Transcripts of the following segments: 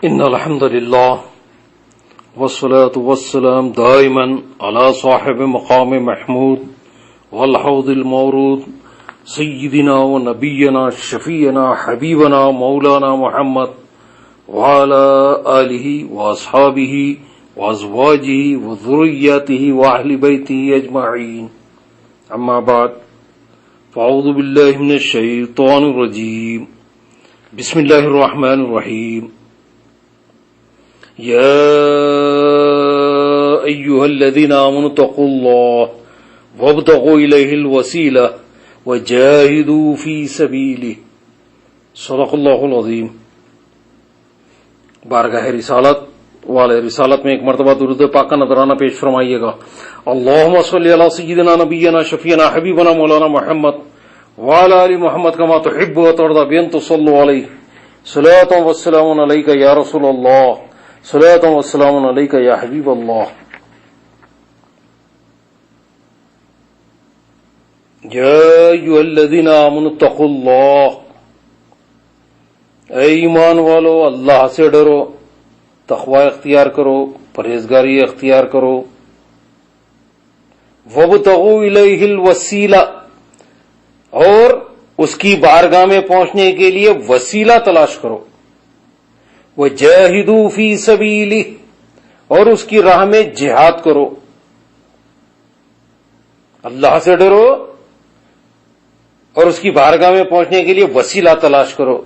إن الحمد لله والصلاة والسلام دائما على صاحب مقام محمود والحوض المورود سيدنا ونبينا شفيعنا حبيبنا مولانا محمد وعلى آله وأصحابه وأزواجه وذرياته وأهل بيته أجمعين. أما بعد فأعوذ بالله من الشيطان الرجيم. بسم الله الرحمن الرحيم. يا أيها الذين آمنوا اتقوا الله وابتغوا إليه الوسيلة وجاهدوا في سبيله. صدق اللہ العظیم. بارگاہ رسالت والے رسالت میں ایک مرتبہ درود پاک کا نذرانہ پیش فرمائیے گا. اللہم صلی علی سیدنا نبینا شفیعنا حبیبنا مولانا محمد وعلی آل محمد کما تحب وترضى بأن تصلوا علیہ. صلاۃ والسلام علیک یا رسول اللہ. صلاۃ والسلام علیک یا حبیب اللہ. یا ایھا الذین آمنوا اتقوا اللہ. اے ایمان والو اللہ سے ڈرو، تقوی اختیار کرو، پرہیزگاری اختیار کرو. وابتغوا الیہ الوسیلہ، اور اس کی بارگاہ میں پہنچنے کے لیے وسیلہ تلاش کرو. وجاہدوا فی سبیلہ، اور اس کی راہ میں جہاد کرو. اللہ سے ڈرو اور اس کی بارگاہ میں پہنچنے کے لیے وسیلہ تلاش کرو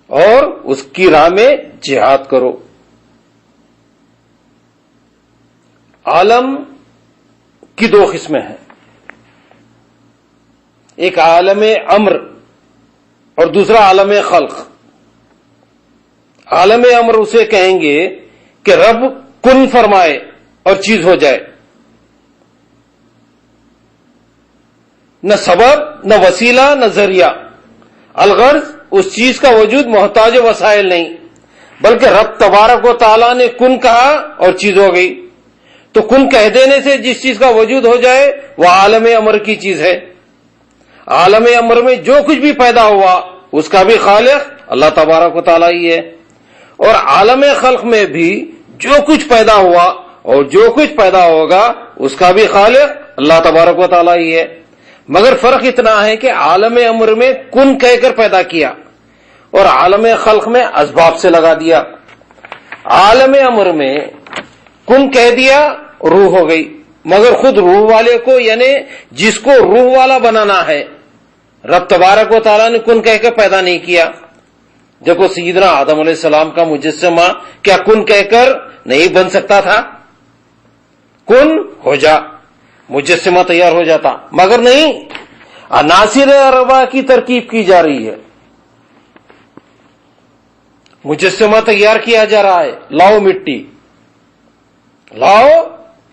اور اس کی راہ میں جہاد کرو. عالم کی دو قسمیں ہیں، ایک عالم امر اور دوسرا عالم خلق. عالم امر اسے کہیں گے کہ رب کن فرمائے اور چیز ہو جائے، نہ سبب نہ وسیلہ نہ ذریعہ. الغرض اس چیز کا وجود محتاج وسائل نہیں، بلکہ رب تبارک و تعالیٰ نے کن کہا اور چیز ہو گئی. تو کن کہہ دینے سے جس چیز کا وجود ہو جائے وہ عالم امر کی چیز ہے. عالم امر میں جو کچھ بھی پیدا ہوا اس کا بھی خالق اللہ تبارک و تعالیٰ ہی ہے، اور عالم خلق میں بھی جو کچھ پیدا ہوا اور جو کچھ پیدا ہوگا اس کا بھی خالق اللہ تبارک و تعالیٰ ہی ہے. مگر فرق اتنا ہے کہ عالم امر میں کن کہہ کر پیدا کیا اور عالم خلق میں اسباب سے لگا دیا. عالم امر میں کن کہہ دیا روح ہو گئی، مگر خود روح والے کو یعنی جس کو روح والا بنانا ہے رب تبارک و تعالیٰ نے کن کہہ کر پیدا نہیں کیا. دیکھو سیدنا آدم علیہ السلام کا مجسمہ کیا کن کہہ کر نہیں بن سکتا تھا؟ کن ہو جا مجسمہ تیار ہو جاتا، مگر نہیں، عناصر اربعہ کی ترکیب کی جا رہی ہے، مجسمہ تیار کیا جا رہا ہے. لاؤ مٹی، لاؤ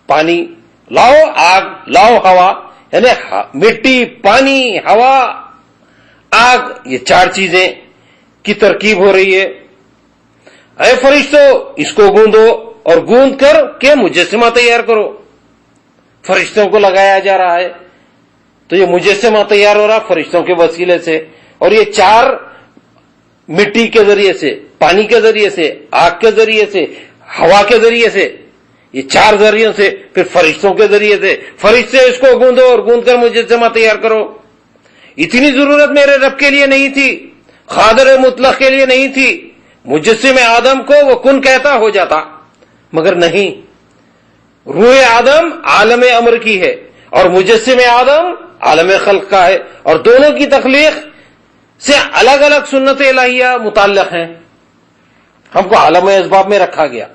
پانی، لاؤ آگ، لاؤ ہوا، یعنی مٹی، پانی، ہوا، آگ، یہ چار چیزیں کی ترکیب ہو رہی ہے. اے فرشتوں اس کو گوندو اور گوند کر کے مجسمہ تیار کرو. فرشتوں کو لگایا جا رہا ہے تو یہ مجسمہ تیار ہو رہا فرشتوں کے وسیلے سے. اور یہ چار مٹی کے ذریعے سے، پانی کے ذریعے سے، آگ کے ذریعے سے، ہوا کے ذریعے سے، یہ چار ذریعوں سے، پھر فرشتوں کے ذریعے سے. فرشتے اس کو گوندو اور گوند کر مجسمہ تیار کرو. اتنی ضرورت میرے رب کے لیے نہیں تھی، قادر مطلق کے لیے نہیں تھی. مجسم آدم کو وہ کن کہتا ہو جاتا، مگر نہیں، روح آدم عالم امر کی ہے اور مجسم آدم عالم خلق کا ہے، اور دونوں کی تخلیق سے الگ الگ سنت الہیہ متعلق ہیں. ہم کو عالم اسباب میں رکھا گیا،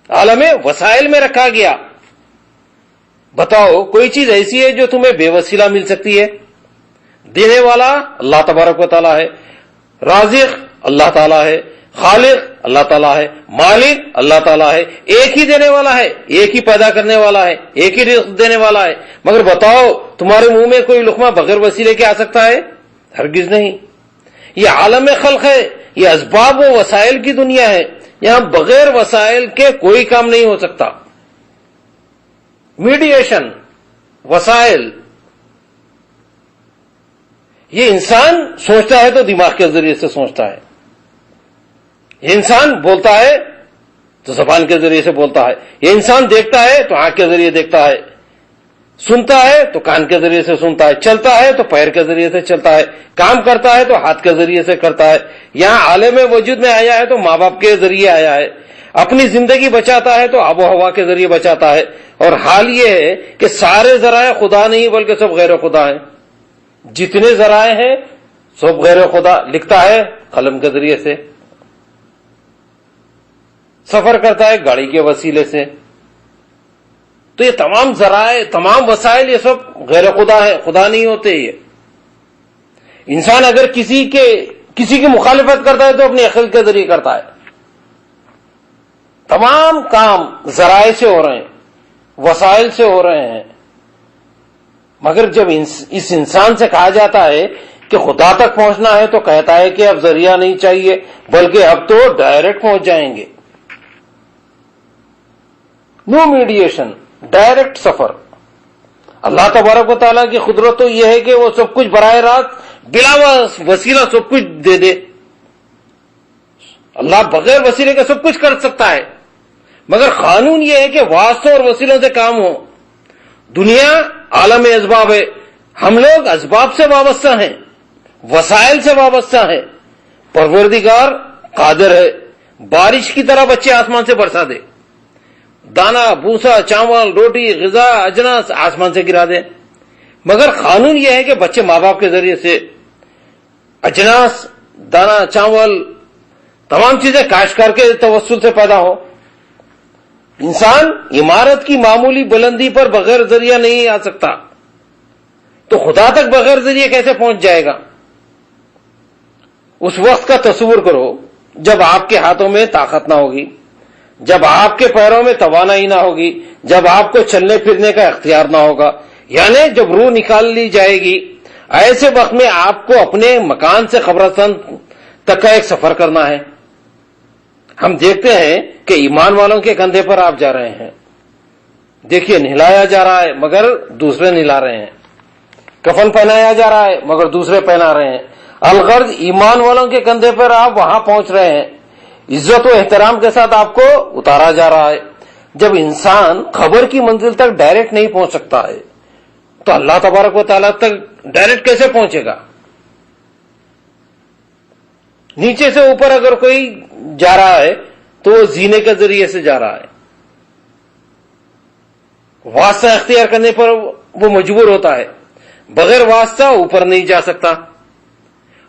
عالم وسائل میں رکھا گیا. بتاؤ کوئی چیز ایسی ہے جو تمہیں بے وسیلہ مل سکتی ہے؟ دینے والا اللہ تبارک و تعالیٰ ہے، رازق اللہ تعالیٰ ہے، خالق اللہ تعالیٰ ہے، مالک اللہ تعالیٰ ہے. ایک ہی دینے والا ہے، ایک ہی پیدا کرنے والا ہے، ایک ہی رزق دینے والا ہے. مگر بتاؤ تمہارے منہ میں کوئی لقمہ بغیر وسیلے کے آ سکتا ہے؟ ہرگز نہیں. یہ عالم خلق ہے، یہ اسباب و وسائل کی دنیا ہے. یہاں بغیر وسائل کے کوئی کام نہیں ہو سکتا. میڈیشن، وسائل، یہ انسان سوچتا ہے تو دماغ کے ذریعے سے سوچتا ہے. یہ انسان بولتا ہے تو زبان کے ذریعے سے بولتا ہے، یہ انسان دیکھتا ہے تو آنکھ کے ذریعے دیکھتا ہے، سنتا ہے تو کان کے ذریعے سے سنتا ہے، چلتا ہے تو پیر کے ذریعے سے چلتا ہے، کام کرتا ہے تو ہاتھ کے ذریعے سے کرتا ہے، یہاں عالم وجود میں آیا ہے تو ماں باپ کے ذریعے آیا ہے، اپنی زندگی بچاتا ہے تو آب و ہوا کے ذریعے بچاتا ہے، اور حال یہ ہے کہ سارے ذرائع خدا نہیں بلکہ سب غیر خدا ہیں، جتنے ذرائع ہیں سب غیر خدا، لکھتا ہے قلم کے ذریعے سے، سفر کرتا ہے گاڑی کے وسیلے سے، تو یہ تمام ذرائع، تمام وسائل یہ سب غیر خدا ہے، خدا نہیں ہوتے یہ۔ انسان اگر کسی کی مخالفت کرتا ہے تو اپنی عقل کے ذریعے کرتا ہے، تمام کام ذرائع سے ہو رہے ہیں، وسائل سے ہو رہے ہیں، مگر جب اس انسان سے کہا جاتا ہے کہ خدا تک پہنچنا ہے تو کہتا ہے کہ اب ذریعہ نہیں چاہیے بلکہ اب تو ڈائریکٹ پہنچ جائیں گے، نو میڈیشن، ڈائریکٹ سفر۔ اللہ تبارک و تعالیٰ کی قدرت تو یہ ہے کہ وہ سب کچھ براہ راست بلا وسیلہ سب کچھ دے دے، اللہ بغیر وسیلے کا سب کچھ کر سکتا ہے، مگر قانون یہ ہے کہ واسطوں اور وسیلوں سے کام ہو۔ دنیا عالم اسباب ہے، ہم لوگ اسباب سے وابستہ ہیں، وسائل سے وابستہ ہیں، پروردگار قادر ہے بارش کی طرح بچے آسمان سے برسا دے، دانا بھوسا چاول روٹی غذا اجناس آسمان سے گرا دے، مگر قانون یہ ہے کہ بچے ماں باپ کے ذریعے سے اجناس دانا چاول تمام چیزیں کاشتکار کے توسل سے پیدا ہو۔ انسان عمارت کی معمولی بلندی پر بغیر ذریعہ نہیں آ سکتا، تو خدا تک بغیر ذریعے کیسے پہنچ جائے گا؟ اس وقت کا تصور کرو جب آپ کے ہاتھوں میں طاقت نہ ہوگی، جب آپ کے پیروں میں توانائی نہ ہوگی، جب آپ کو چلنے پھرنے کا اختیار نہ ہوگا، یعنی جب روح نکال لی جائے گی، ایسے وقت میں آپ کو اپنے مکان سے قبرستان تک کا ایک سفر کرنا ہے۔ ہم دیکھتے ہیں کہ ایمان والوں کے کندھے پر آپ جا رہے ہیں، دیکھیے نہلایا جا رہا ہے مگر دوسرے نہلا رہے ہیں، کفن پہنایا جا رہا ہے مگر دوسرے پہنا رہے ہیں، الغرض ایمان والوں کے کندھے پر آپ وہاں پہنچ رہے ہیں، عزت و احترام کے ساتھ آپ کو اتارا جا رہا ہے۔ جب انسان خبر کی منزل تک ڈائریکٹ نہیں پہنچ سکتا ہے تو اللہ تبارک و تعالیٰ تک ڈائریکٹ کیسے پہنچے گا؟ نیچے سے اوپر اگر کوئی جا رہا ہے تو وہ زینے کے ذریعے سے جا رہا ہے، واسطہ اختیار کرنے پر وہ مجبور ہوتا ہے، بغیر واسطہ اوپر نہیں جا سکتا،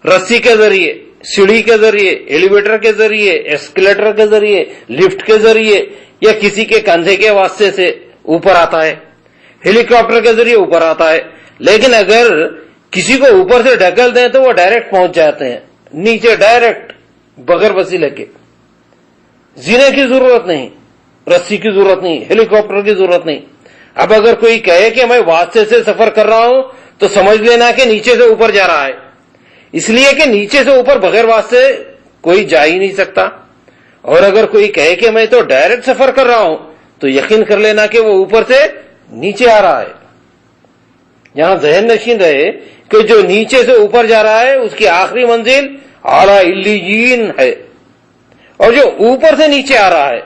رسی کے ذریعے، سیڑھی کے ذریعے، ایلیویٹر کے ذریعے، ایسکیلیٹر کے ذریعے، لفٹ کے ذریعے یا کسی کے کندھے کے واسطے سے اوپر آتا ہے، ہیلی کاپٹر کے ذریعے اوپر آتا ہے، لیکن اگر کسی کو اوپر سے ڈھکل دیں تو وہ ڈائریکٹ پہنچ جاتے ہیں نیچے، ڈائریکٹ بغیر وسیلے کے، زینے کی ضرورت نہیں، رسی کی ضرورت نہیں، ہیلی کاپٹر کی ضرورت نہیں۔ اب اگر کوئی کہے کہ میں واسطے سے سفر کر رہا ہوں تو سمجھ لینا کہ نیچے سے اوپر جا رہا ہے، اس لیے کہ نیچے سے اوپر بغیر واسطے کوئی جا ہی نہیں سکتا، اور اگر کوئی کہے کہ میں تو ڈائریکٹ سفر کر رہا ہوں تو یقین کر لینا کہ وہ اوپر سے نیچے آ رہا ہے۔ یہاں ذہن نشین رہے کہ جو نیچے سے اوپر جا رہا ہے اس کی آخری منزل اعلیٰ علیین ہے، اور جو اوپر سے نیچے آ رہا ہے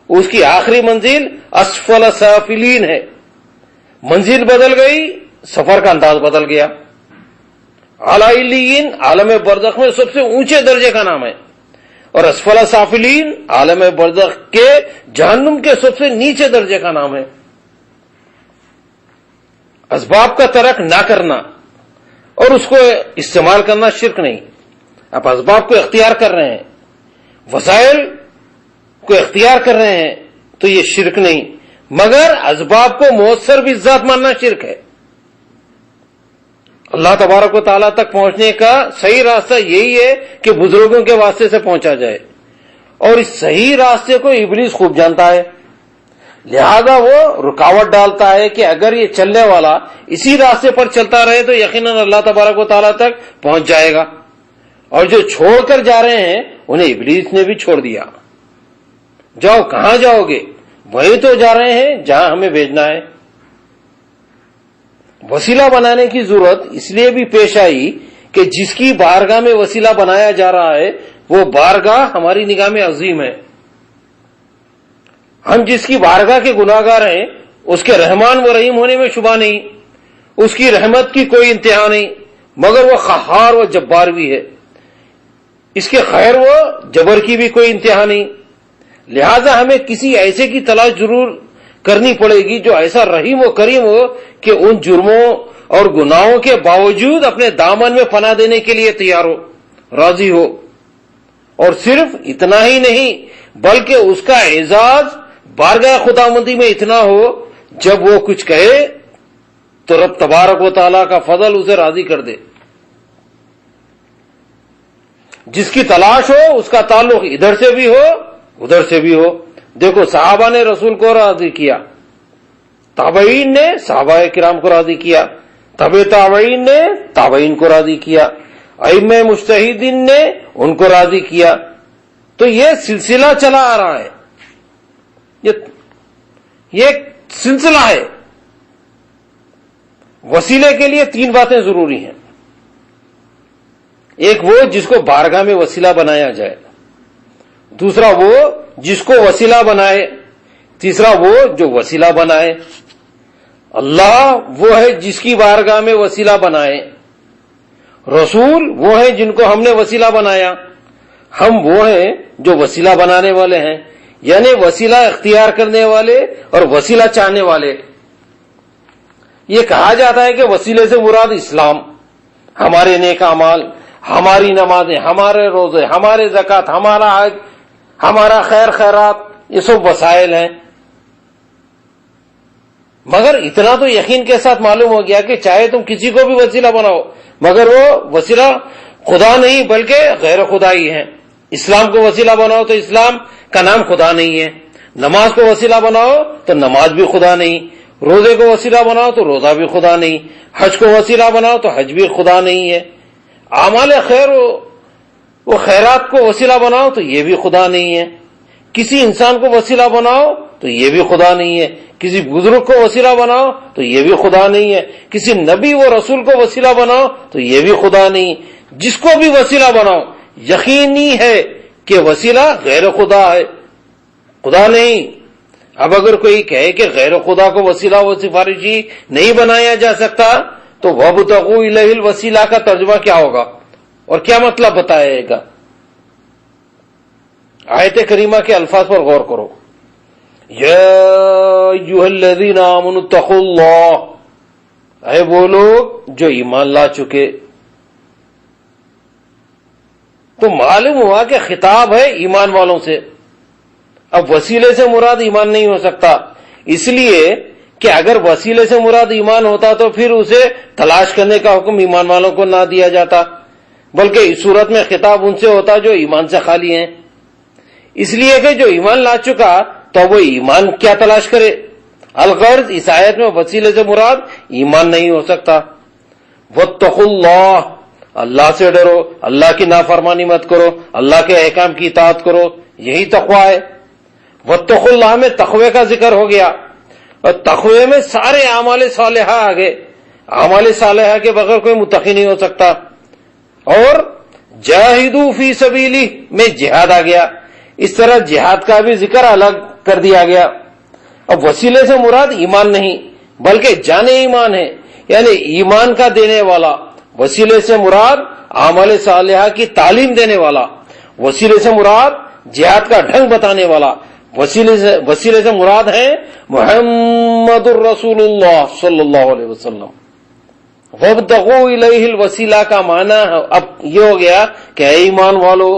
اس کی آخری منزل اسفل سافلین ہے۔ منزل بدل گئی، سفر کا انداز بدل گیا۔ اعلیٰ علیین عالم برزخ میں سب سے اونچے درجے کا نام ہے، اور اسفل سافلین عالم برزخ کے جہنم کے سب سے نیچے درجے کا نام ہے۔ اسباب کا ترک نہ کرنا اور اس کو استعمال کرنا شرک نہیں۔ آپ اسباب کو اختیار کر رہے ہیں، وسائل کو اختیار کر رہے ہیں تو یہ شرک نہیں، مگر اسباب کو مؤثر بھی ذات ماننا شرک ہے۔ اللہ تبارک و تعالیٰ تک پہنچنے کا صحیح راستہ یہی ہے کہ بزرگوں کے واسطے سے پہنچا جائے، اور اس صحیح راستے کو ابلیس خوب جانتا ہے، لہذا وہ رکاوٹ ڈالتا ہے کہ اگر یہ چلنے والا اسی راستے پر چلتا رہے تو یقیناً اللہ تبارک و تعالیٰ تک پہنچ جائے گا، اور جو چھوڑ کر جا رہے ہیں انہیں ابلیس نے بھی چھوڑ دیا۔ جاؤ، کہاں جاؤ گے؟ وہیں تو جا رہے ہیں جہاں ہمیں بھیجنا ہے۔ وسیلہ بنانے کی ضرورت اس لیے بھی پیش آئی کہ جس کی بارگاہ میں وسیلہ بنایا جا رہا ہے وہ بارگاہ ہماری نگاہ میں عظیم ہے. ہم جس کی بارگاہ کے گناہگار ہیں اس کے رحمان و رحیم ہونے میں شبہ نہیں، اس کی رحمت کی کوئی انتہا نہیں، مگر وہ قہار و جبار بھی ہے، اس کے خیر و جبر کی بھی کوئی انتہا نہیں. لہذا ہمیں کسی ایسے کی تلاش ضرور کرنی پڑے گی جو ایسا رحیم و کریم ہو کہ ان جرموں اور گناہوں کے باوجود اپنے دامن میں پناہ دینے کے لیے تیار ہو، راضی ہو. اور صرف اتنا ہی نہیں بلکہ اس کا اعزاز بارگاہ خداوندی میں اتنا ہو جب وہ کچھ کہے تو رب تبارک و تعالیٰ کا فضل اسے راضی کر دے. جس کی تلاش ہو اس کا تعلق ادھر سے بھی ہو ادھر سے بھی ہو. دیکھو صحابہ نے رسول کو راضی کیا، تابعین نے صحابہ کرام کو راضی کیا، تبع تابعین نے تابعین کو راضی کیا، ائمہ مجتہدین نے ان کو راضی کیا. تو یہ سلسلہ چلا آ رہا ہے، یہ ایک سلسلہ ہے. وسیلے کے لیے تین باتیں ضروری ہیں. ایک وہ جس کو بارگاہ میں وسیلہ بنایا جائے، دوسرا وہ جس کو وسیلہ بنائے، تیسرا وہ جو وسیلہ بنائے. اللہ وہ ہے جس کی بارگاہ میں وسیلہ بنائے، رسول وہ ہیں جن کو ہم نے وسیلہ بنایا، ہم وہ ہیں جو وسیلہ بنانے والے ہیں، یعنی وسیلہ اختیار کرنے والے اور وسیلہ چاہنے والے. یہ کہا جاتا ہے کہ وسیلے سے مراد اسلام، ہمارے نیک اعمال، ہماری نمازیں، ہمارے روزے، ہمارے زکوٰۃ، ہمارا حج، ہمارا خیر خیرات، یہ سب وسائل ہیں. مگر اتنا تو یقین کے ساتھ معلوم ہو گیا کہ چاہے تم کسی کو بھی وسیلہ بناؤ مگر وہ وسیلہ خدا نہیں بلکہ غیر خدا ہی ہے. اسلام کو وسیلہ بناؤ تو اسلام کا نام خدا نہیں ہے، نماز کو وسیلہ بناؤ تو نماز بھی خدا نہیں، روزے کو وسیلہ بناؤ تو روزہ بھی خدا نہیں، حج کو وسیلہ بناؤ تو حج بھی خدا نہیں ہے، اعمال خیر وہ خیرات کو وسیلہ بناؤ تو یہ بھی خدا نہیں ہے، کسی انسان کو وسیلہ بناؤ تو یہ بھی خدا نہیں ہے، کسی بزرگ کو وسیلہ بناؤ تو یہ بھی خدا نہیں ہے، کسی نبی و رسول کو وسیلہ بناؤ تو یہ بھی خدا نہیں. جس کو بھی وسیلہ بناؤ یقینی ہے کہ وسیلہ غیر خدا ہے، خدا نہیں. اب اگر کوئی کہے کہ غیر خدا کو وسیلہ و سفارشی نہیں بنایا جا سکتا تو وَابْتَغُوا إِلَيْهِ الْوَسِيلَہ کا ترجمہ کیا ہوگا اور کیا مطلب بتائے گا؟ آیت کریمہ کے الفاظ پر غور کرو. یا ایھا الذین آمنوا اتقوا اللہ، اے وہ لوگ جو ایمان لا چکے. تو معلوم ہوا کہ خطاب ہے ایمان والوں سے. اب وسیلے سے مراد ایمان نہیں ہو سکتا، اس لیے کہ اگر وسیلے سے مراد ایمان ہوتا تو پھر اسے تلاش کرنے کا حکم ایمان والوں کو نہ دیا جاتا، بلکہ اس صورت میں خطاب ان سے ہوتا جو ایمان سے خالی ہیں. اس لیے کہ جو ایمان لا چکا تو وہ ایمان کیا تلاش کرے. الغرض اس آیت میں وسیلے سے مراد ایمان نہیں ہو سکتا. واتقوا اللہ، اللہ سے ڈرو، اللہ کی نافرمانی مت کرو، اللہ کے احکام کی اطاعت کرو، یہی تقویٰ ہے. واتقوا اللہ میں تقوی کا ذکر ہو گیا اور تقوی میں سارے اعمال صالحہ آ گئے. اعمال صالحہ کے بغیر کوئی متقی نہیں ہو سکتا. اور جاہدوا فی سبیلہ میں جہاد آ گیا، اس طرح جہاد کا بھی ذکر الگ کر دیا گیا. اب وسیلے سے مراد ایمان نہیں بلکہ جان ایمان ہے، یعنی ایمان کا دینے والا. وسیلے سے مراد اعمال صالحہ کی تعلیم دینے والا. وسیلے سے مراد جہاد کا ڈھنگ بتانے والا. وسیلے سے مراد ہے محمد الرسول اللہ صلی اللہ علیہ وسلم. وابتغوا الیہ الوسیلہ کا معنی اب یہ ہو گیا کہ اے ایمان والو،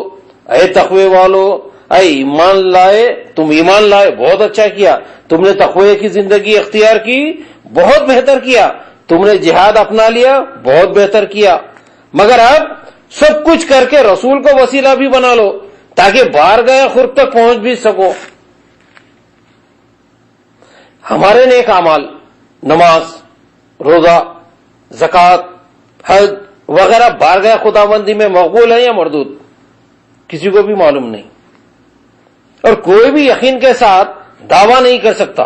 اے تقوی والو، اے ایمان لائے، تم ایمان لائے، بہت اچھا کیا، تم نے تقوی کی زندگی اختیار کی، بہت بہتر کیا، تم نے جہاد اپنا لیا، بہت بہتر کیا. مگر اب سب کچھ کر کے رسول کو وسیلہ بھی بنا لو تاکہ بارگاہ خود تک پہنچ بھی سکو. ہمارے نیک اعمال، نماز، روزہ، زکوٰۃ، حج وغیرہ بارگاہ خداوندی میں مقبول ہیں یا مردود، کسی کو بھی معلوم نہیں، اور کوئی بھی یقین کے ساتھ دعویٰ نہیں کر سکتا.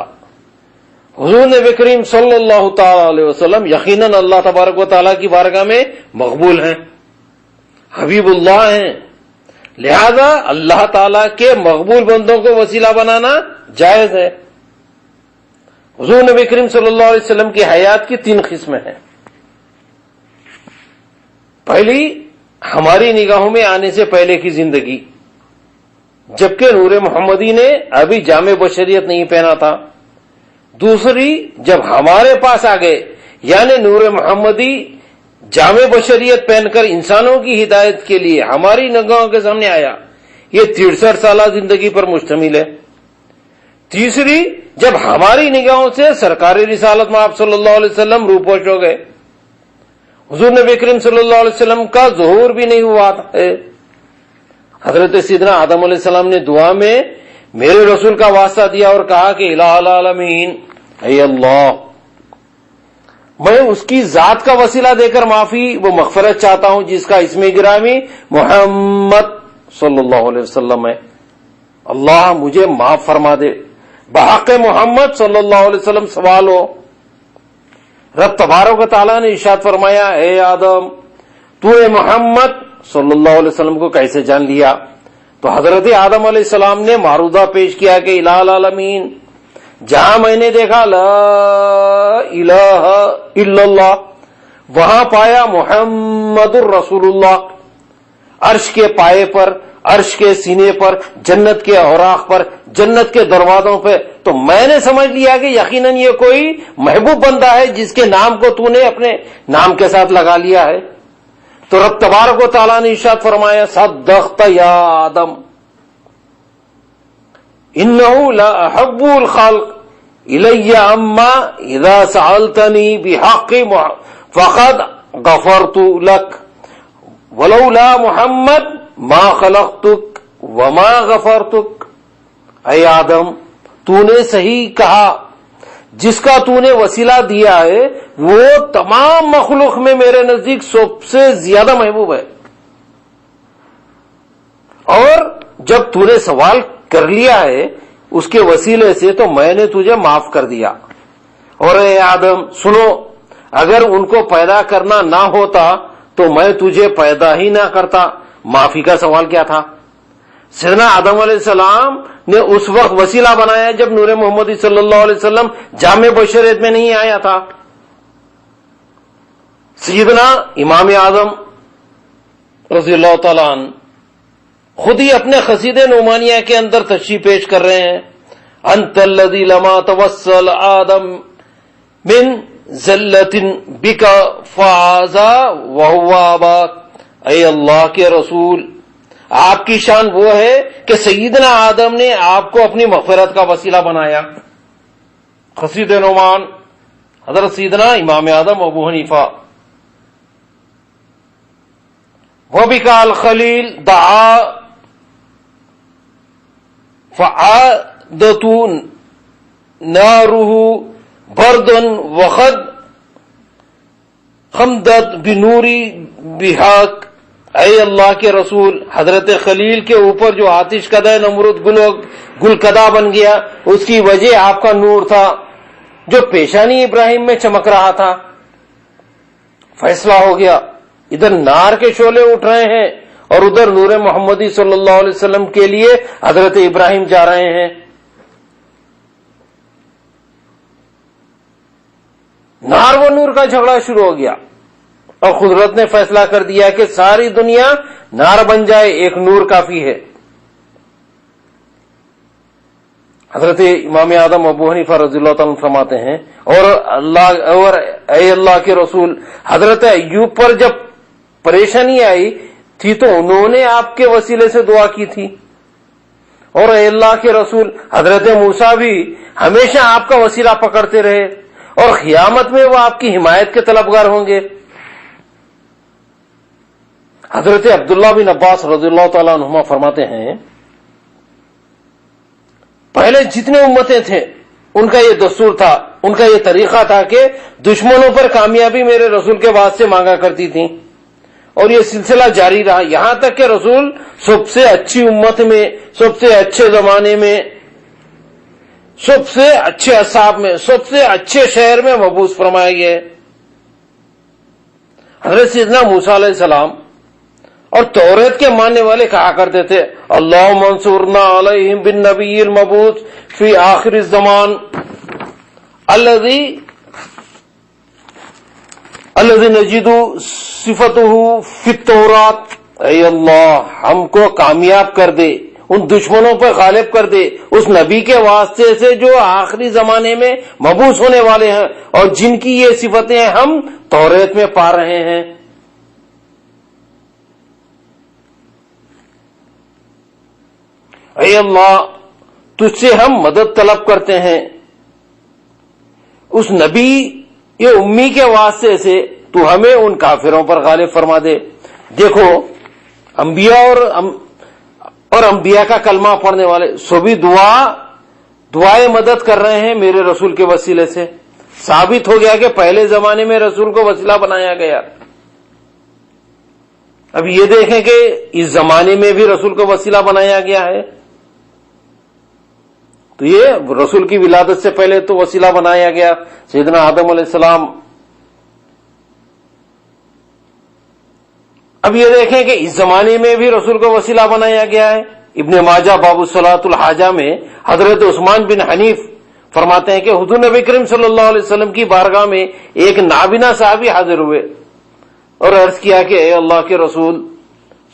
حضور نبی کریم صلی اللہ تعالی علیہ وسلم یقیناً اللہ تبارک و تعالیٰ کی بارگاہ میں مقبول ہیں، حبیب اللہ ہیں، لہذا اللہ تعالیٰ کے مقبول بندوں کو وسیلہ بنانا جائز ہے۔ حضور نبی کریم صلی اللہ علیہ وسلم کی حیات کی 3 قسمیں ہیں۔ پہلی، ہماری نگاہوں میں آنے سے پہلے کی زندگی، جبکہ نور محمدی نے ابھی جامع بشریت نہیں پہنا تھا۔ دوسری، جب ہمارے پاس آ گئے، یعنی نور محمدی جامع بشریت پہن کر انسانوں کی ہدایت کے لیے ہماری نگاہوں کے سامنے آیا، یہ 63 سالہ زندگی پر مشتمل ہے۔ تیسری، جب ہماری نگاہوں سے سرکار رسالت میں آپ صلی اللہ علیہ وسلم روپوش ہو گئے، حضور نبی کریم صلی اللہ علیہ وسلم کا ظہور بھی نہیں ہوا ہے۔ حضرت سیدنا آدم علیہ السلام نے دعا میں میرے رسول کا واسطہ دیا اور کہا کہ الہ العالمین، اے اللہ، میں اس کی ذات کا وسیلہ دے کر معافی و مغفرت چاہتا ہوں جس کا اسم گرامی محمد صلی اللہ علیہ وسلم ہے۔ اللہ مجھے معاف فرما دے، بحق محمد صلی اللہ علیہ وسلم سوال ہو۔ رب تبارک و تعالیٰ نے ارشاد فرمایا، اے آدم، تو اے محمد صلی اللہ علیہ وسلم کو کیسے جان لیا؟ تو حضرت آدم علیہ السلام نے معروضہ پیش کیا کہ الہ العالمین، جہاں میں نے دیکھا لا الہ الا اللہ، وہاں پایا محمد الرسول اللہ، عرش کے پائے پر، عرش کے سینے پر، جنت کے اوراق پر، جنت کے دروازوں پہ، تو میں نے سمجھ لیا کہ یقیناً یہ کوئی محبوب بندہ ہے جس کے نام کو تو نے اپنے نام کے ساتھ لگا لیا ہے۔ تو رب تبارک و تعالیٰ نے ارشاد فرمایا، صدقت یا آدم انہ لا احب الخلق الی اما اذا سألتنی بحق فقد غفرت لک ولولا محمد ما خلقتک وما غفرتک۔ اے آدم، تو نے صحیح کہا، جس کا تو نے وسیلہ دیا ہے وہ تمام مخلوق میں میرے نزدیک سب سے زیادہ محبوب ہے، اور جب تو نے سوال کر لیا ہے اس کے وسیلے سے تو میں نے تجھے معاف کر دیا۔ اور اے آدم سنو، اگر ان کو پیدا کرنا نہ ہوتا تو میں تجھے پیدا ہی نہ کرتا۔ معافی کا سوال کیا تھا؟ سیدنا آدم علیہ السلام نے اس وقت وسیلہ بنایا جب نور محمدی صلی اللہ علیہ وسلم جامع بشریت میں نہیں آیا تھا۔ سیدنا امام اعظم رضی اللہ تعالیٰ عنہ خود ہی اپنے قصید نعمانیہ کے اندر تشریح پیش کر رہے ہیں، انت الذی لما توسل آدم من ذلت بک فعازا وہو آباک۔ اے اللہ کے رسول، آپ کی شان وہ ہے کہ سیدنا آدم نے آپ کو اپنی مغفرت کا وسیلہ بنایا۔ قصید نعمان حضرت سیدنا امام اعظم ابو حنیفہ، وَبِكَ الْخَلِيلُ دعا فعادت نارہ بردن وخد خمدت بنوری بحق۔ اے اللہ کے رسول، حضرت خلیل کے اوپر جو آتش کدہ نمرود گل کدہ بن گیا، اس کی وجہ آپ کا نور تھا جو پیشانی ابراہیم میں چمک رہا تھا۔ فیصلہ ہو گیا، ادھر نار کے شعلے اٹھ رہے ہیں اور ادھر نور محمدی صلی اللہ علیہ وسلم کے لیے حضرت ابراہیم جا رہے ہیں۔ نار و نور کا جھگڑا شروع ہو گیا اور قدرت نے فیصلہ کر دیا کہ ساری دنیا نار بن جائے، ایک نور کافی ہے۔ حضرت امام اعظم ابو حنیفہ رضی اللہ تعالیٰ عنہ فرماتے ہیں، اور اے اللہ کے رسول، حضرت ایوب پر جب پریشانی آئی تھی تو انہوں نے آپ کے وسیلے سے دعا کی تھی، اور اے اللہ کے رسول، حضرت موسیٰ بھی ہمیشہ آپ کا وسیلہ پکڑتے رہے اور قیامت میں وہ آپ کی حمایت کے طلبگار ہوں گے۔ حضرت عبداللہ بن عباس رضی اللہ تعالیٰ عنہما فرماتے ہیں، پہلے جتنے امتیں تھے ان کا یہ دستور تھا، ان کا یہ طریقہ تھا کہ دشمنوں پر کامیابی میرے رسول کے واسطے مانگا کرتی تھی، اور یہ سلسلہ جاری رہا یہاں تک کہ رسول سب سے اچھی امت میں، سب سے اچھے زمانے میں، سب سے اچھے اصحاب میں، سب سے اچھے شہر میں مبعوث فرمائے گئے۔ حضرت سیدنا موسیٰ علیہ السلام اور توریت کے ماننے والے کہا کرتے تھے اللہم انصرنا علیہم بالنبی المبعوث فی آخر الزمان الذی نجد صفتہ فی التوراۃ. اے اللہ ہم کو کامیاب کر دے، ان دشمنوں پر غالب کر دے اس نبی کے واسطے سے جو آخری زمانے میں مبعوث ہونے والے ہیں اور جن کی یہ صفتیں ہم توریت میں پا رہے ہیں. اے اللہ تجھ سے ہم مدد طلب کرتے ہیں اس نبی یہ امی کے واسطے سے تو ہمیں ان کافروں پر غالب فرما دے. دیکھو انبیاء اور انبیاء کا کلمہ پڑھنے والے سبھی دعائیں مدد کر رہے ہیں میرے رسول کے وسیلے سے. ثابت ہو گیا کہ پہلے زمانے میں رسول کو وسیلہ بنایا گیا. اب یہ دیکھیں کہ اس زمانے میں بھی رسول کو وسیلہ بنایا گیا ہے. تو یہ رسول کی ولادت سے پہلے تو وسیلہ بنایا گیا سیدنا آدم علیہ السلام. اب یہ دیکھیں کہ اس زمانے میں بھی رسول کو وسیلہ بنایا گیا ہے. ابن ماجہ باب الصلاۃ الحاجہ میں حضرت عثمان بن حنیف فرماتے ہیں کہ حضور نبی کریم صلی اللہ علیہ وسلم کی بارگاہ میں ایک نابینا صحابی حاضر ہوئے اور عرض کیا کہ اے اللہ کے رسول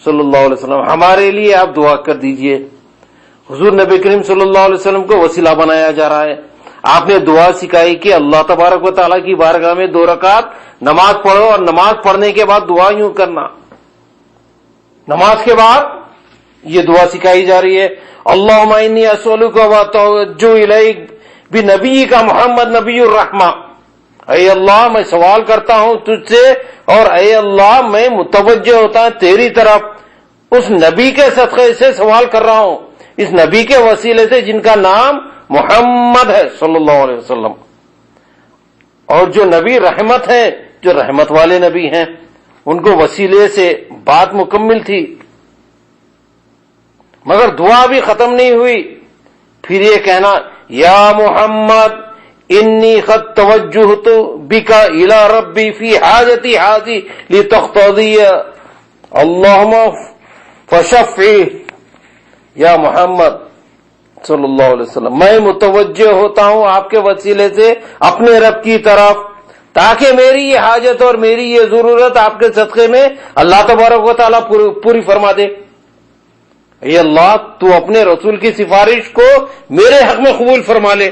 صلی اللہ علیہ وسلم ہمارے لیے آپ دعا کر دیجئے. حضور نبی کریم صلی اللہ علیہ وسلم کو وسیلہ بنایا جا رہا ہے. آپ نے دعا سکھائی کہ اللہ تبارک و تعالیٰ کی بارگاہ میں 2 رکعت نماز پڑھو اور نماز پڑھنے کے بعد دعا یوں کرنا. نماز کے بعد یہ دعا سکھائی جا رہی ہے اللہم انی اسألک واتوجہ الیک بنبیک محمد نبی الرحمہ. اے اللہ میں سوال کرتا ہوں تجھ سے اور اے اللہ میں متوجہ ہوتا ہوں تیری طرف اس نبی کے صدقے سے سوال کر رہا ہوں اس نبی کے وسیلے سے جن کا نام محمد ہے صلی اللہ علیہ وسلم اور جو نبی رحمت ہے جو رحمت والے نبی ہیں ان کو وسیلے سے بات مکمل تھی. مگر دعا بھی ختم نہیں ہوئی. پھر یہ کہنا یا محمد انی قد توجہت بک الی ربی فی حاجتی ہذی لتقتضی اللہم فشفع. یا محمد صلی اللہ علیہ وسلم میں متوجہ ہوتا ہوں آپ کے وسیلے سے اپنے رب کی طرف تاکہ میری یہ حاجت اور میری یہ ضرورت آپ کے صدقے میں اللہ تبارک و تعالیٰ پوری فرما دے. اے اللہ تو اپنے رسول کی سفارش کو میرے حق میں قبول فرما لے.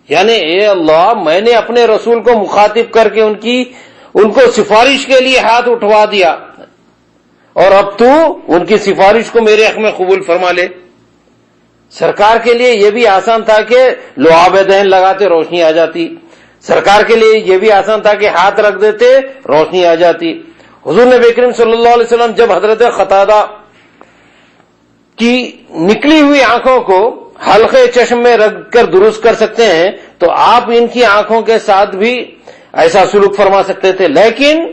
یعنی اے اللہ میں نے اپنے رسول کو مخاطب کر کے ان کو سفارش کے لیے ہاتھ اٹھوا دیا اور اب تو ان کی سفارش کو میرے حق میں قبول فرما لے. سرکار کے لیے یہ بھی آسان تھا کہ لعاب دہن لگاتے روشنی آ جاتی. سرکار کے لیے یہ بھی آسان تھا کہ ہاتھ رکھ دیتے روشنی آ جاتی. حضور نبی کریم صلی اللہ علیہ وسلم جب حضرت قتادہ کی نکلی ہوئی آنکھوں کو حلقے چشم میں رکھ کر درست کر سکتے ہیں تو آپ ان کی آنکھوں کے ساتھ بھی ایسا سلوک فرما سکتے تھے. لیکن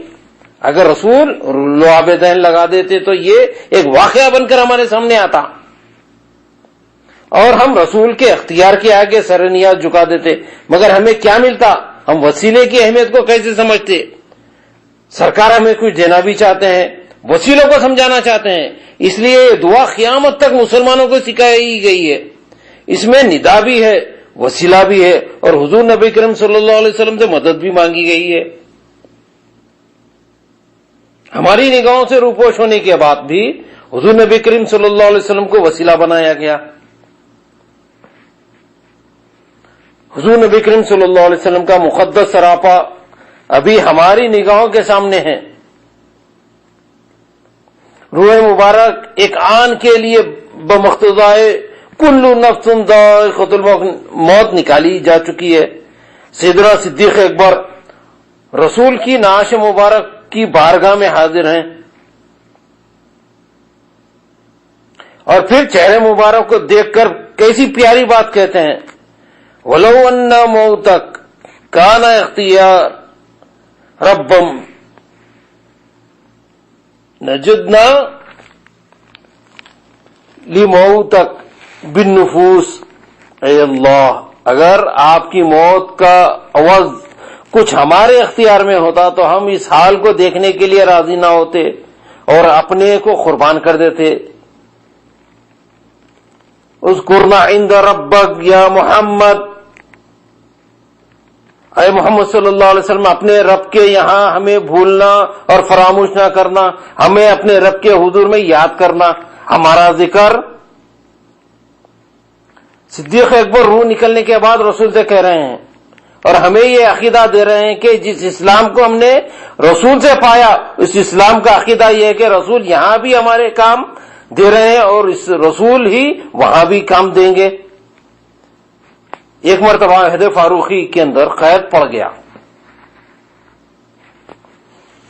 اگر رسول لعاب دہن لگا دیتے تو یہ ایک واقعہ بن کر ہمارے سامنے آتا اور ہم رسول کے اختیار کے آگے سر نیاز جھکا دیتے. مگر ہمیں کیا ملتا؟ ہم وسیلے کی اہمیت کو کیسے سمجھتے؟ سرکار ہمیں کچھ دینا بھی چاہتے ہیں، وسیلوں کو سمجھانا چاہتے ہیں. اس لیے یہ دعا قیامت تک مسلمانوں کو سکھائی گئی ہے. اس میں ندا بھی ہے، وسیلہ بھی ہے اور حضور نبی کریم صلی اللہ علیہ وسلم سے مدد بھی مانگی گئی ہے. ہماری نگاہوں سے روپوش ہونے کے بعد بھی حضور نبی کریم صلی اللہ علیہ وسلم کو وسیلہ بنایا گیا. حضور نبی کریم صلی اللہ علیہ وسلم کا مقدس سراپا ابھی ہماری نگاہوں کے سامنے ہے. روح مبارک ایک آن کے لیے بمقتضائے کل نفس ذائقۃ الموت نکالی جا چکی ہے. سیدنا صدیق اکبر رسول کی نعش مبارک کی بارگاہ میں حاضر ہیں اور پھر چہرے مبارک کو دیکھ کر کیسی پیاری بات کہتے ہیں وَلَوْ أَنَّ مَوْتَكَ كَانَ اخْتِيَارَ رَبًّا نَجَدْنَا لِمَوْتَكَ بِالنُّفُوسِ. اے اللہ اگر آپ کی موت کا عوض کچھ ہمارے اختیار میں ہوتا تو ہم اس حال کو دیکھنے کے لیے راضی نہ ہوتے اور اپنے کو قربان کر دیتے. اذکرنا عند ربک یا محمد، اے محمد صلی اللہ علیہ وسلم اپنے رب کے یہاں ہمیں بھولنا اور فراموش نہ کرنا، ہمیں اپنے رب کے حضور میں یاد کرنا ہمارا ذکر. صدیق اکبر روح نکلنے کے بعد رسول سے کہہ رہے ہیں اور ہمیں یہ عقیدہ دے رہے ہیں کہ جس اسلام کو ہم نے رسول سے پایا، اس اسلام کا عقیدہ یہ ہے کہ رسول یہاں بھی ہمارے کام دے رہے ہیں اور اس رسول ہی وہاں بھی کام دیں گے. ایک مرتبہ عہد فاروقی کے اندر قید پڑ گیا،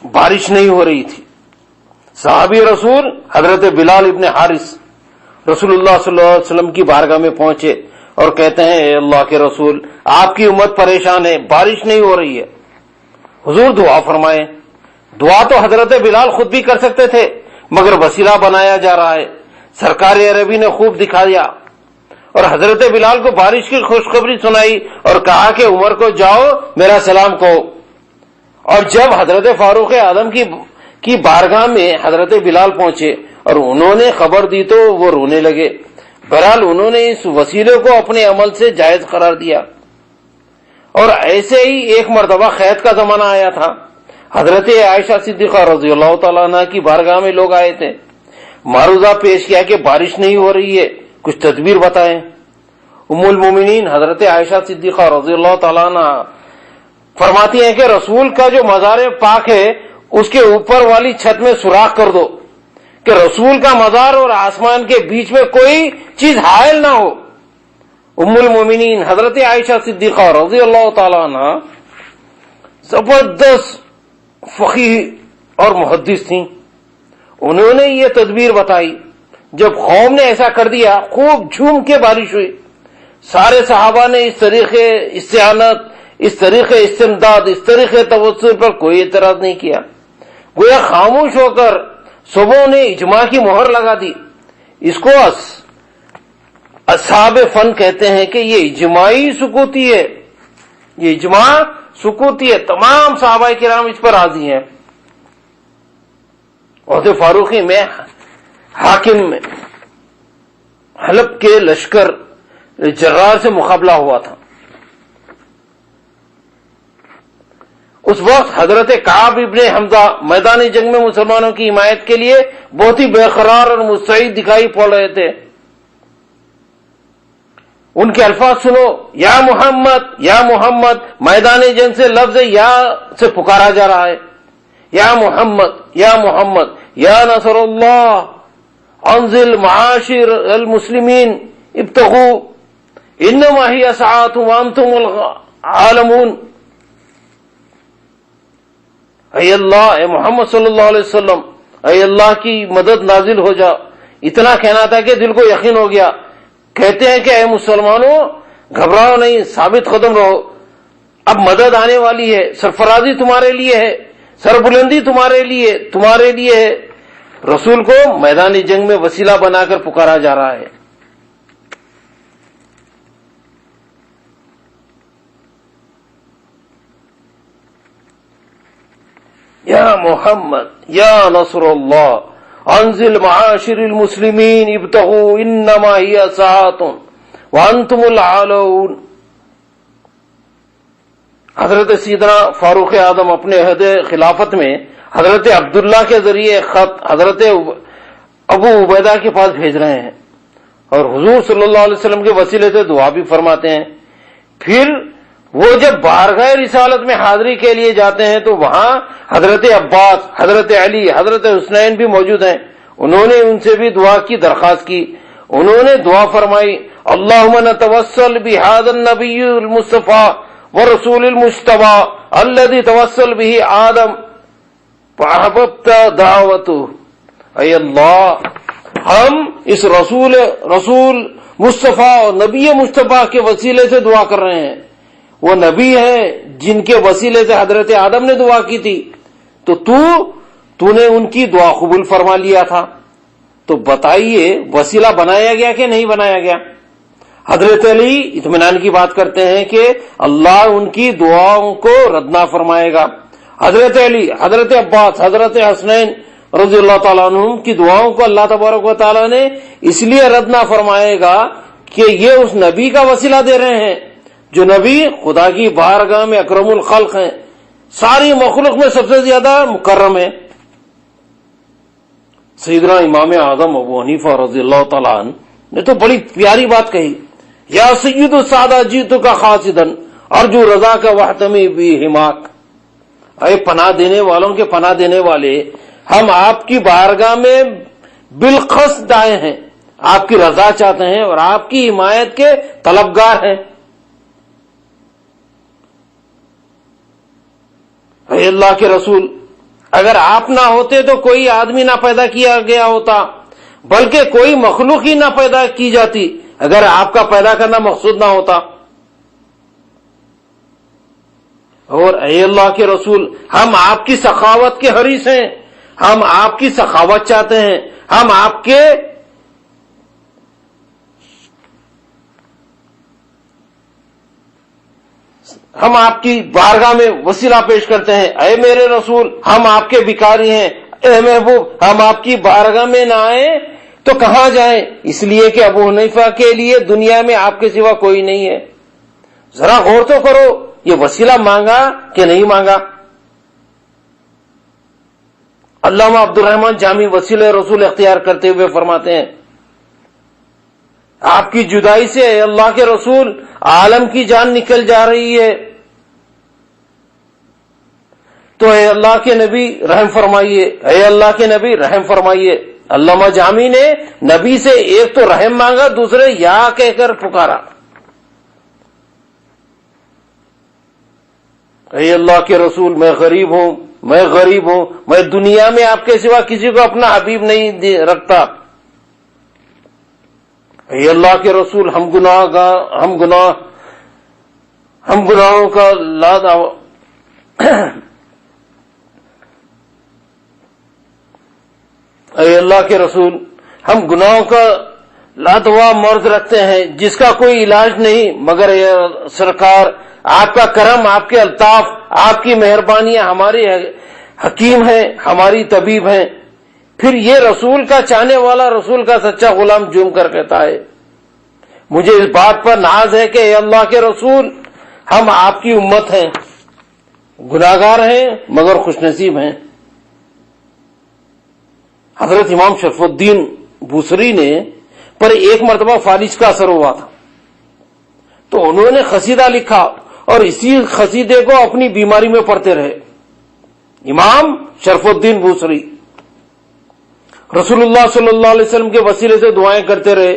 بارش نہیں ہو رہی تھی. صحابی رسول حضرت بلال ابن حارث رسول اللہ صلی اللہ علیہ وسلم کی بارگاہ میں پہنچے اور کہتے ہیں اے اللہ کے رسول، آپ کی امت پریشان ہے، بارش نہیں ہو رہی ہے، حضور دعا فرمائیں. دعا تو حضرت بلال خود بھی کر سکتے تھے مگر وسیلہ بنایا جا رہا ہے. سرکار عربی نے خوب دکھا دیا اور حضرت بلال کو بارش کی خوشخبری سنائی اور کہا کہ عمر کو جاؤ میرا سلام کہو. اور جب حضرت فاروق اعظم کی بارگاہ میں حضرت بلال پہنچے اور انہوں نے خبر دی تو وہ رونے لگے. بہرحال انہوں نے اس وسیلے کو اپنے عمل سے جائز قرار دیا. اور ایسے ہی ایک مرتبہ قحط کا زمانہ آیا تھا. حضرت عائشہ صدیقہ رضی اللہ تعالیٰ عنہ کی بارگاہ میں لوگ آئے تھے، معروضہ پیش کیا کہ بارش نہیں ہو رہی ہے، کچھ تدبیر بتائیں. ام المومنین حضرت عائشہ صدیقہ رضی اللہ تعالیٰ عنہ فرماتی ہیں کہ رسول کا جو مزار پاک ہے اس کے اوپر والی چھت میں سوراخ کر دو کہ رسول کا مزار اور آسمان کے بیچ میں کوئی چیز حائل نہ ہو. ام المومنین حضرت عائشہ صدیقہ رضی اللہ تعالیٰ عنہ زبردست فقیہ اور محدث تھیں. انہوں نے یہ تدبیر بتائی. جب قوم نے ایسا کر دیا خوب جھوم کے بارش ہوئی. سارے صحابہ نے اس طریقے استعانت، اس طریقے استمداد، اس طریقے توسل پر کوئی اعتراض نہیں کیا. گویا خاموش ہو کر سبوں نے اجماع کی مہر لگا دی. اس کو اصحاب فن کہتے ہیں کہ یہ اجماعی سکوتی ہے، یہ اجماع سکوتی ہے. تمام صحابہ کرام اس پر راضی ہیں. عہد فاروقی میں حاکم حلب کے لشکر جرار سے مقابلہ ہوا تھا. اس وقت حضرت کعب ابن حمزہ میدان جنگ میں مسلمانوں کی حمایت کے لیے بہت ہی بے قرار اور مستعد دکھائی پڑ رہے تھے. ان کے الفاظ سنو، یا محمد یا محمد. میدان جنگ سے لفظ یا سے پکارا جا رہا ہے، یا محمد یا محمد. یا نصر اللہ انزل معاشر المسلمین ابتغوا انما ہی ساعات وانتم العالمون. اے اللہ، اے محمد صلی اللہ علیہ وسلم، اے اللہ کی مدد نازل ہو جا. اتنا کہنا تھا کہ دل کو یقین ہو گیا. کہتے ہیں کہ اے مسلمانوں گھبراؤ نہیں، ثابت قدم رہو، اب مدد آنے والی ہے، سرفرازی تمہارے لیے ہے، سربلندی تمہارے لیے ہے. رسول کو میدان جنگ میں وسیلہ بنا کر پکارا جا رہا ہے. یا محمد یا نصر اللہ انزل معاشر المسلمین ابتغوا انما ہی ساعات وانتم العالون. حضرت سیدنا فاروق اعظم اپنے عہد خلافت میں حضرت عبداللہ کے ذریعے خط حضرت ابو عبیدہ کے پاس بھیج رہے ہیں اور حضور صلی اللہ علیہ وسلم کے وسیلے سے دعا بھی فرماتے ہیں. پھر وہ جب بارگاہ رسالت میں حاضری کے لیے جاتے ہیں تو وہاں حضرت عباس، حضرت علی، حضرت حسنین بھی موجود ہیں. انہوں نے ان سے بھی دعا کی درخواست کی. انہوں نے دعا فرمائی، اللہم نتوسل بہذا النبی المصطفیٰ ورسول المجتبی الذی توسل بہ آدم فاحببت دعوتہ. اے اللہ، ہم اس رسول مصطفیٰ اور نبی مصطفیٰ کے وسیلے سے دعا کر رہے ہیں. وہ نبی ہیں جن کے وسیلے سے حضرت آدم نے دعا کی تھی، تو نے ان کی دعا قبول فرما لیا تھا. تو بتائیے وسیلہ بنایا گیا کہ نہیں بنایا گیا؟ حضرت علی اطمینان کی بات کرتے ہیں کہ اللہ ان کی دعاؤں کو رد نہ فرمائے گا. حضرت علی، حضرت عباس، حضرت حسنین رضی اللہ تعالیٰ عنہم کی دعاؤں کو اللہ تبارک و تعالیٰ نے اس لیے رد نہ فرمائے گا کہ یہ اس نبی کا وسیلہ دے رہے ہیں جو نبی خدا کی بارگاہ میں اکرم الخلق ہیں، ساری مخلوق میں سب سے زیادہ مکرم ہے۔ سیدنا امام اعظم ابو حنیفہ رضی اللہ تعالیٰ عنہ نے تو بڑی پیاری بات کہی، یا سید السادہ جیتو کا خاصدن ارجو رضا کا واحتمی بھی حماک، اے پناہ دینے والوں کے پناہ دینے والے، ہم آپ کی بارگاہ میں بالقصد آئے ہیں، آپ کی رضا چاہتے ہیں اور آپ کی حمایت کے طلبگار ہیں۔ اے اللہ کے رسول، اگر آپ نہ ہوتے تو کوئی آدمی نہ پیدا کیا گیا ہوتا، بلکہ کوئی مخلوق ہی نہ پیدا کی جاتی اگر آپ کا پیدا کرنا مقصود نہ ہوتا۔ اور اے اللہ کے رسول، ہم آپ کی سخاوت کے حریص ہیں، ہم آپ کی سخاوت چاہتے ہیں، ہم آپ کی بارگاہ میں وسیلہ پیش کرتے ہیں۔ اے میرے رسول، ہم آپ کے بھکاری ہیں، اے محبوب، ہم آپ کی بارگاہ میں نہ آئیں تو کہاں جائیں؟ اس لیے کہ ابو حنیفہ کے لیے دنیا میں آپ کے سوا کوئی نہیں ہے۔ ذرا غور تو کرو، یہ وسیلہ مانگا کہ نہیں مانگا؟ علامہ عبد الرحمن جامی وسیلہ رسول اختیار کرتے ہوئے فرماتے ہیں، آپ کی جدائی سے اے اللہ کے رسول عالم کی جان نکل جا رہی ہے، تو اے اللہ کے نبی رحم فرمائیے، اے اللہ کے نبی رحم فرمائیے۔ علامہ جامی نے نبی سے ایک تو رحم مانگا، دوسرے یا کہہ کر پکارا، اے اللہ کے رسول میں غریب ہوں، میں دنیا میں آپ کے سوا کسی کو اپنا حبیب نہیں رکھتا۔ اے اللہ کے رسول ہم گناہوں کا اے اللہ کے رسول ہم گناہوں کا لادوا مرض رکھتے ہیں جس کا کوئی علاج نہیں، مگر اے سرکار آپ کا کرم، آپ کے الطاف، آپ کی مہربانیاں ہماری حکیم ہیں، ہماری طبیب ہیں۔ پھر یہ رسول کا چاہنے والا، رسول کا سچا غلام جھوم کر کہتا ہے، مجھے اس بات پر ناز ہے کہ اے اللہ کے رسول ہم آپ کی امت ہیں، گناہگار ہیں مگر خوش نصیب ہیں۔ حضرت امام شرف الدین بوسری نے پر ایک مرتبہ فالج کا اثر ہوا تھا، تو انہوں نے قصیدہ لکھا اور اسی قصیدے کو اپنی بیماری میں پڑھتے رہے۔ امام شرف الدین بوسری رسول اللہ صلی اللہ علیہ وسلم کے وسیلے سے دعائیں کرتے رہے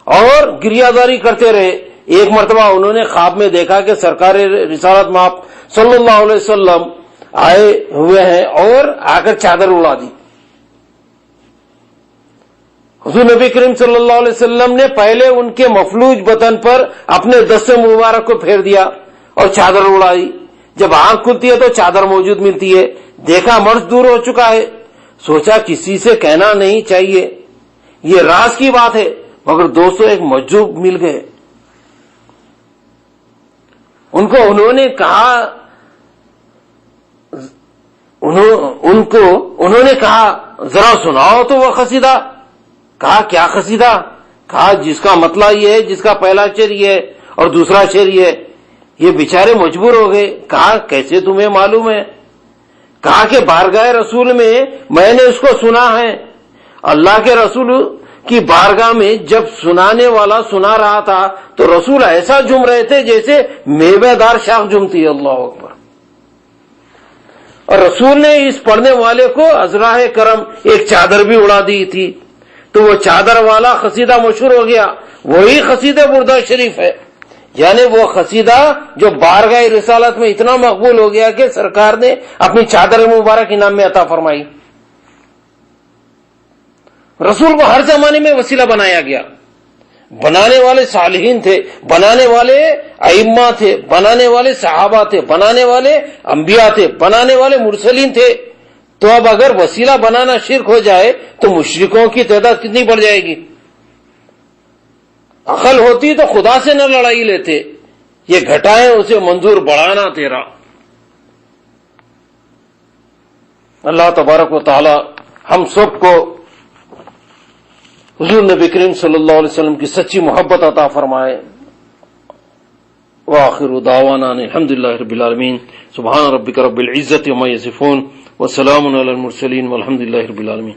اور گریہ کرتے رہے۔ ایک مرتبہ انہوں نے خواب میں دیکھا کہ سرکار رسالت مآب صلی اللہ علیہ وسلم آئے ہوئے ہیں اور آ کر چادر اڑا دی۔ حضور نبی کریم صلی اللہ علیہ وسلم نے پہلے ان کے مفلوج بدن پر اپنے دست مبارک کو پھیر دیا اور چادر اڑائی۔ جب آنکھ کھلتی ہے تو چادر موجود ملتی ہے، دیکھا مرض دور ہو چکا ہے، سوچا کسی سے کہنا نہیں چاہیے، یہ راز کی بات ہے، مگر دوستوں ایک مجذوب مل گئے، انہوں نے کہا ذرا سناؤ تو وہ قصیدہ۔ کہا کیا قصیدہ؟ کہا جس کا مطلب یہ ہے، جس کا پہلا شعر یہ ہے اور دوسرا شعر یہ ہے۔ یہ بیچارے مجبور ہو گئے، کہا کیسے تمہیں معلوم ہے؟ کہا کہ بارگاہ رسول میں نے اس کو سنا ہے، اللہ کے رسول کی بارگاہ میں جب سنانے والا سنا رہا تھا تو رسول ایسا جم رہے تھے جیسے میوہ دار شاخ جمتی ہے۔ اللہ اکبر۔ اور رسول نے اس پڑھنے والے کو ازراہ کرم ایک چادر بھی اڑا دی تھی، تو وہ چادر والا قصیدہ مشہور ہو گیا، وہی قصیدہ بردہ شریف ہے، یعنی وہ قصیدہ جو بارگاہ رسالت میں اتنا مقبول ہو گیا کہ سرکار نے اپنی چادر مبارک انعام میں عطا فرمائی۔ رسول کو ہر زمانے میں وسیلہ بنایا گیا، بنانے والے صالحین تھے، بنانے والے ائمہ تھے، بنانے والے صحابہ تھے، بنانے والے انبیاء تھے، بنانے والے مرسلین تھے۔ تو اب اگر وسیلہ بنانا شرک ہو جائے تو مشرکوں کی تعداد کتنی بڑھ جائے گی؟ عقل ہوتی تو خدا سے نہ لڑائی لیتے، یہ گھٹائیں اسے منظور بڑھانا تیرا۔ اللہ تبارک و تعالی ہم سب کو حضور نبی کریم صلی اللہ علیہ وسلم کی سچی محبت عطا فرمائے. وآخر دعوانا الحمد للہ رب العالمین. سبحان ربک رب العزت عما یصفون وسلام علی المرسلین والحمد للہ رب العالمین.